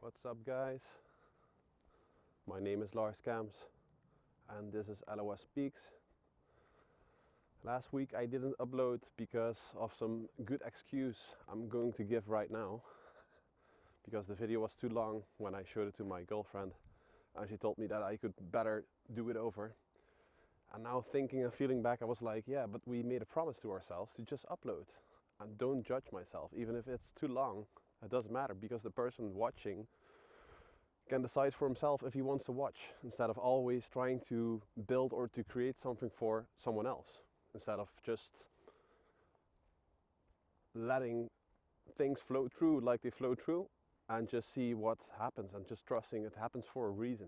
What's up, guys? My name is Lars Kams and this is LOS Speaks. Last week I didn't upload because of some good excuse I'm going to give right now, because the video was too long when I showed it to my girlfriend and she told me that I could better do it over. And now thinking and feeling back, I was like, yeah, but we made a promise to ourselves to just upload and don't judge myself. Even if it's too long, it doesn't matter, because the person watching can decide for himself if he wants to watch, instead of always trying to build or to create something for someone else, instead of just letting things flow through like they flow through and just see what happens and just trusting it happens for a reason.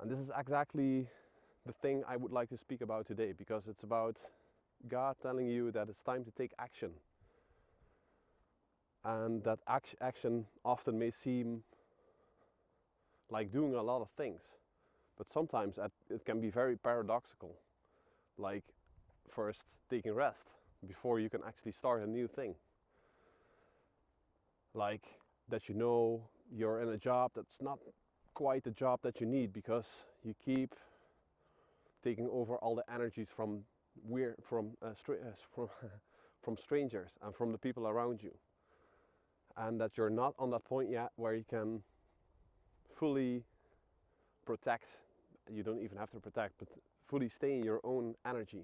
And this is exactly the thing I would like to speak about today, because it's about God telling you that it's time to take action. And that action often may seem like doing a lot of things, but sometimes it can be very paradoxical, like first taking rest before you can actually start a new thing. Like that you're in a job that's not quite the job that you need, because you keep taking over all the energies from from strangers and from the people around you. And that you're not on that point yet where you can fully protect, you don't even have to protect, but fully stay in your own energy.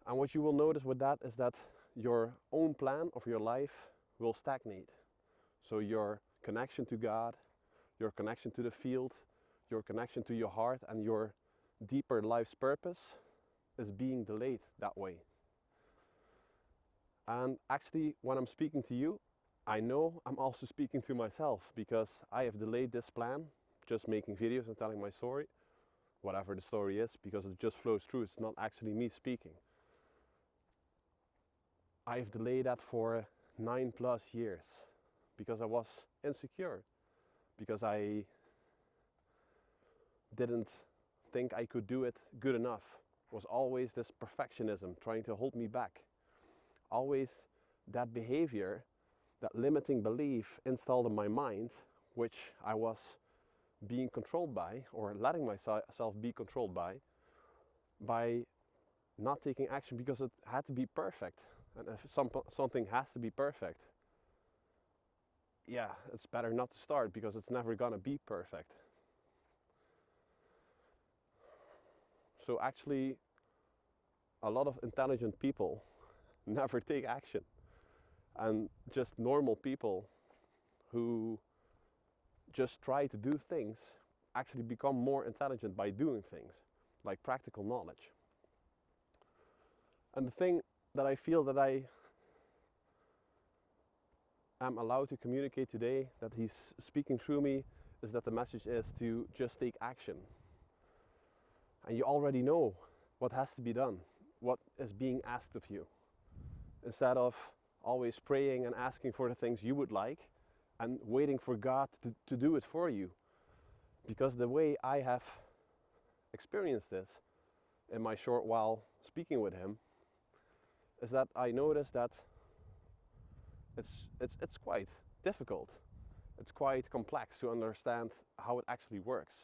And what you will notice with that is that your own plan of your life will stagnate. So your connection to God, your connection to the field, your connection to your heart and your deeper life's purpose is being delayed that way. And actually, when I'm speaking to you, I know I'm also speaking to myself, because I have delayed this plan, just making videos and telling my story, whatever the story is, because it just flows through. It's not actually me speaking. I've delayed that for 9+ years because I was insecure, because I didn't think I could do it good enough. It was always this perfectionism trying to hold me back. Always that behavior, that limiting belief installed in my mind, which I was being controlled by, or letting myself be controlled by not taking action, because it had to be perfect. And if something has to be perfect, yeah, it's better not to start, because it's never gonna be perfect. So actually, a lot of intelligent people never take action, and just normal people who just try to do things actually become more intelligent by doing things, like practical knowledge. And the thing that I feel that I am allowed to communicate today, that he's speaking through me, is that the message is to just take action. And you already know what has to be done, what is being asked of you, instead of always praying and asking for the things you would like and waiting for God to do it for you. Because the way I have experienced this in my short while speaking with him is that I noticed that it's quite difficult. It's quite complex to understand how it actually works.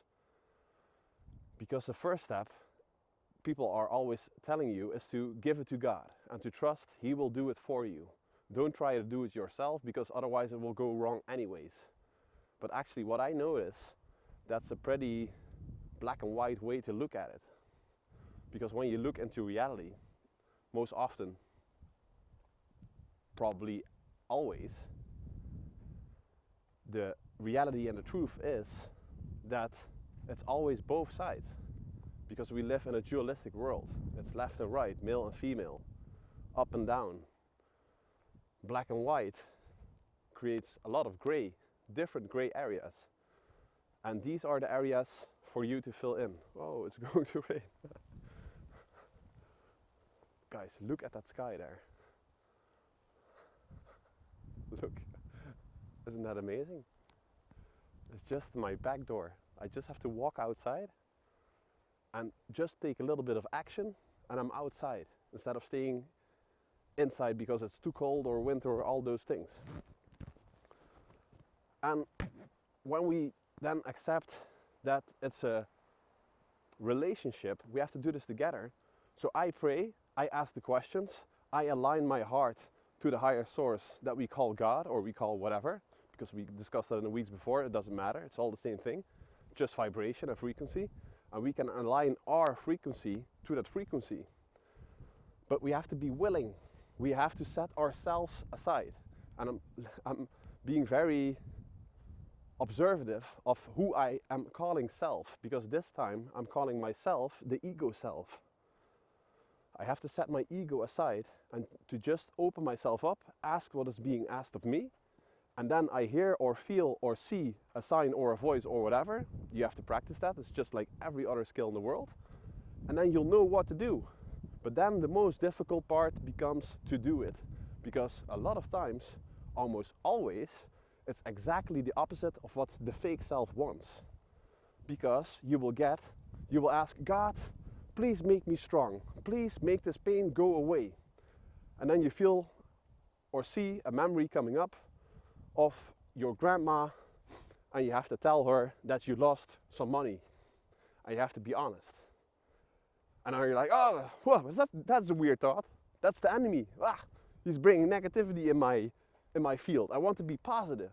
Because the first step people are always telling you is to give it to God and to trust He will do it for you. Don't try to do it yourself, because otherwise it will go wrong anyways. But actually what I notice, that's a pretty black and white way to look at it. Because when you look into reality, most often, probably always, the reality and the truth is that it's always both sides. Because we live in a dualistic world. It's left and right, male and female, up and down. Black and white creates a lot of gray, different gray areas. And these are the areas for you to fill in. Oh, it's going to rain. Guys, look at that sky there. Look, isn't that amazing? It's just my back door. I just have to walk outside and just take a little bit of action, and I'm outside, instead of staying inside because it's too cold or winter or all those things. And when we then accept that it's a relationship, we have to do this together. So I pray, I ask the questions, I align my heart to the higher source that we call God or we call whatever, because we discussed that in the weeks before. It doesn't matter, it's all the same thing, just vibration and frequency, and we can align our frequency to that frequency. But we have to be willing, we have to set ourselves aside. And I'm being very observative of who I am calling self, because this time I'm calling myself the ego self. I have to set my ego aside and to just open myself up, ask what is being asked of me, and then I hear or feel or see a sign or a voice or whatever. You have to practice that. It's just like every other skill in the world. And then you'll know what to do. But then the most difficult part becomes to do it, because a lot of times, almost always, it's exactly the opposite of what the fake self wants. Because you will ask, God, please make me strong. Please make this pain go away. And then you feel or see a memory coming up of your grandma, and you have to tell her that you lost some money. And you have to be honest. And now you're like, oh, well, that's a weird thought. That's the enemy. He's bringing negativity in my field. I want to be positive.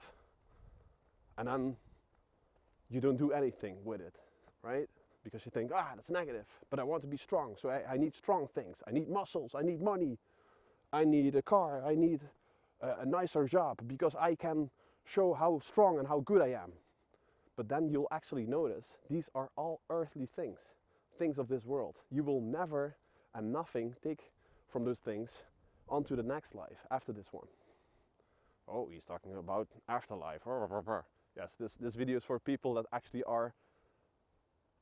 And then you don't do anything with it, right? Because you think, that's negative, but I want to be strong. So I need strong things. I need muscles. I need money. I need a car. I need a nicer job because I can show how strong and how good I am. But then you'll actually notice these are all earthly things. Things of this world. You will never and nothing take from those things onto the next life after this one. Oh, he's talking about afterlife. Yes, this video is for people that actually are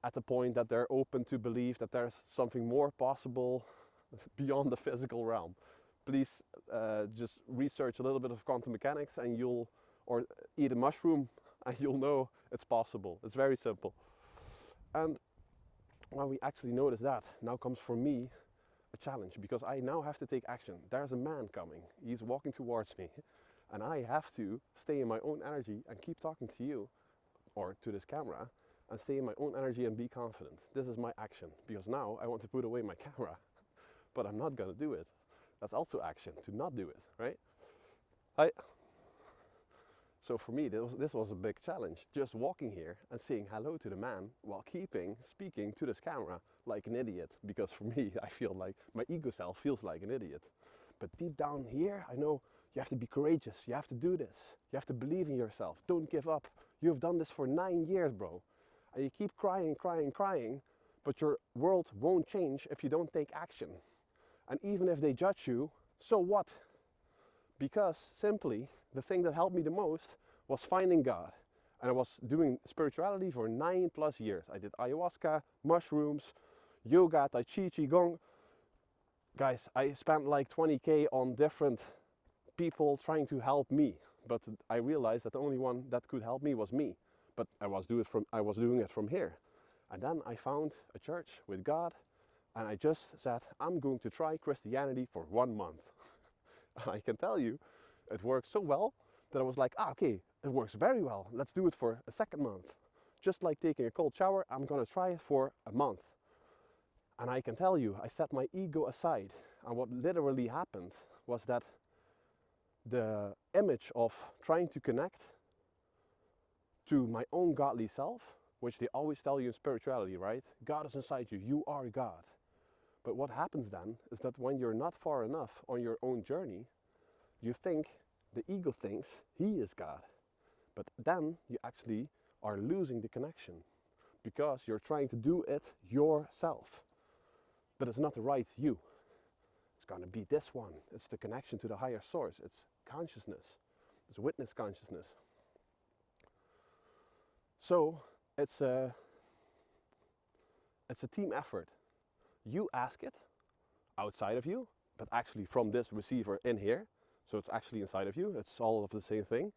at the point that they're open to believe that there's something more possible beyond the physical realm. Please just research a little bit of quantum mechanics and or eat a mushroom and you'll know it's possible. It's very simple. And when we actually notice that, now comes for me a challenge, because I now have to take action. There's a man coming, he's walking towards me, and I have to stay in my own energy and keep talking to you, or to this camera, and stay in my own energy and be confident. This is my action, because now I want to put away my camera, but I'm not gonna do it. That's also action, to not do it, right? So for me, this was a big challenge, just walking here and saying hello to the man while speaking to this camera like an idiot, because for me, I feel like my ego self feels like an idiot. But deep down here, I know you have to be courageous, you have to do this, you have to believe in yourself, don't give up. You have done this for 9 years, bro. And you keep crying, but your world won't change if you don't take action. And even if they judge you, so what? Because simply, the thing that helped me the most was finding God. And I was doing spirituality for 9+ years. I did ayahuasca, mushrooms, yoga, tai chi, qigong. Guys, I spent like 20K on different people trying to help me. But I realized that the only one that could help me was me. But I was doing it from here. And then I found a church with God. And I just said, I'm going to try Christianity for 1 month. I can tell you, it worked so well that I was like, okay, it works very well. Let's do it for a second month. Just like taking a cold shower, I'm gonna try it for a month. And I can tell you, I set my ego aside. And what literally happened was that the image of trying to connect to my own godly self, which they always tell you in spirituality, right? God is inside you, you are God. But what happens then is that when you're not far enough on your own journey, you think the ego thinks he is God. But then you actually are losing the connection because you're trying to do it yourself. But it's not the right you. It's going to be this one. It's the connection to the higher source. It's consciousness. It's witness consciousness. So it's a team effort. You ask it outside of you, but actually from this receiver in here. So it's actually inside of you. It's all of the same thing.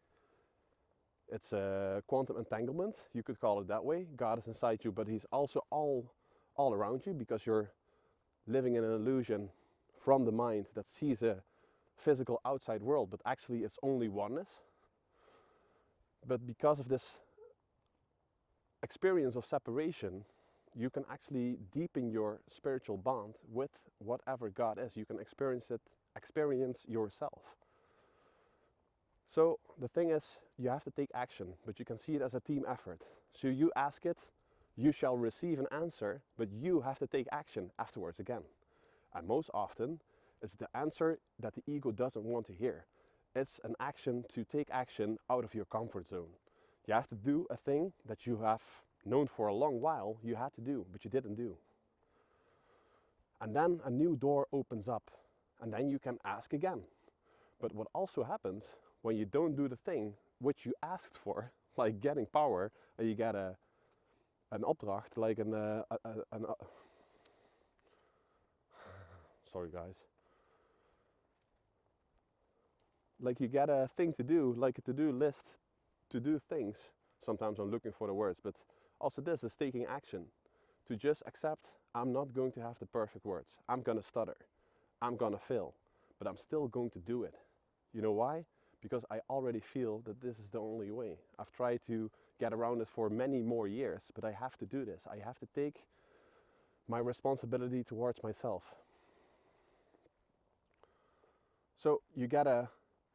It's a quantum entanglement. You could call it that way. God is inside you, but he's also all around you, because you're living in an illusion from the mind that sees a physical outside world, but actually it's only oneness. But because of this experience of separation, you can actually deepen your spiritual bond with whatever God is. You can experience yourself. So the thing is, you have to take action, but you can see it as a team effort. So you ask it, you shall receive an answer, but you have to take action afterwards again. And most often, it's the answer that the ego doesn't want to hear. It's an action to take action out of your comfort zone. You have to do a thing that you have known for a long while you had to do, but you didn't do. And then a new door opens up, and then you can ask again. But what also happens when you don't do the thing which you asked for, like getting power, and you get an opdracht, like sorry guys, like you get a thing to do, like a to-do list to do things. Sometimes I'm looking for the words, but also this is taking action. To just accept, I'm not going to have the perfect words. I'm gonna stutter. I'm gonna fail. But I'm still going to do it. You know why? Because I already feel that this is the only way. I've tried to get around it for many more years, but I have to do this. I have to take my responsibility towards myself. So you get an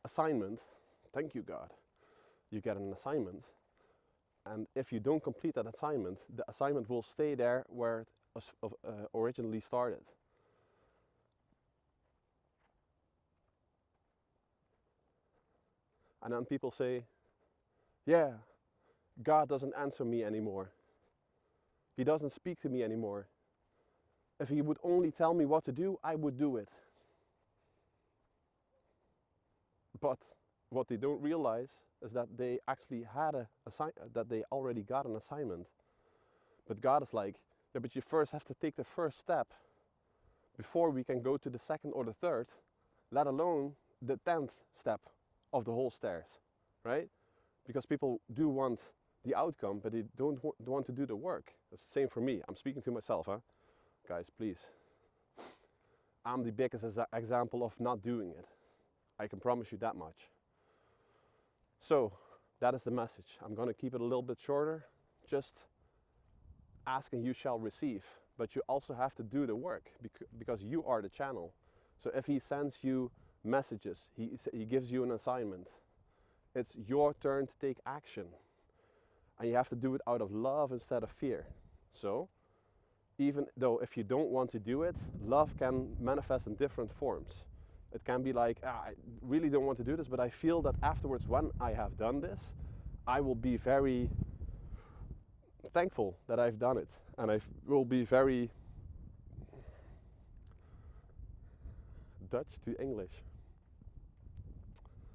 assignment. Thank you, God. You get an assignment. And if you don't complete that assignment, the assignment will stay there where it originally started. And then people say, yeah, God doesn't answer me anymore. He doesn't speak to me anymore. If he would only tell me what to do, I would do it. But what they don't realize is that they actually had that they already got an assignment. But God is like, yeah, but you first have to take the first step before we can go to the second or the third, let alone the 10th step of the whole stairs, right? Because people do want the outcome, but they don't want to do the work. It's the same for me. I'm speaking to myself, huh? Guys, please. I'm the biggest example of not doing it. I can promise you that much. So, that is the message. I'm going to keep it a little bit shorter. Just ask and you shall receive. But you also have to do the work because you are the channel. So if he sends you messages, he gives you an assignment, it's your turn to take action. And you have to do it out of love instead of fear. So, even though if you don't want to do it, love can manifest in different forms. It can be like, I really don't want to do this, but I feel that afterwards when I have done this, I will be very thankful that I've done it. And I will be very Dutch to English.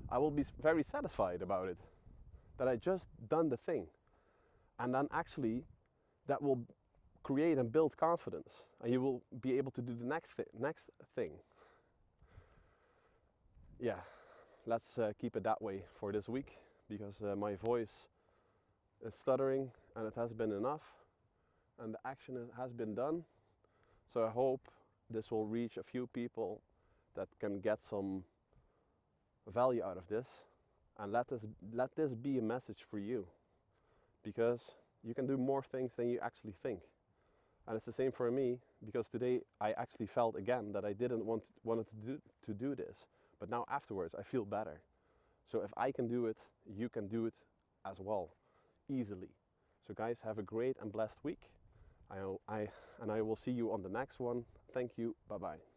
I will be very satisfied about it, that I just done the thing. And then actually that will create and build confidence, and you will be able to do the next thing. Yeah, let's keep it that way for this week, because my voice is stuttering and it has been enough, and the action has been done. So I hope this will reach a few people that can get some value out of this, and let this be a message for you, because you can do more things than you actually think. And it's the same for me, because today I actually felt again that I didn't want to do this, but now afterwards I feel better. So if I can do it, you can do it as well, easily. So guys, have a great and blessed week. I will see you on the next one. Thank you. Bye bye.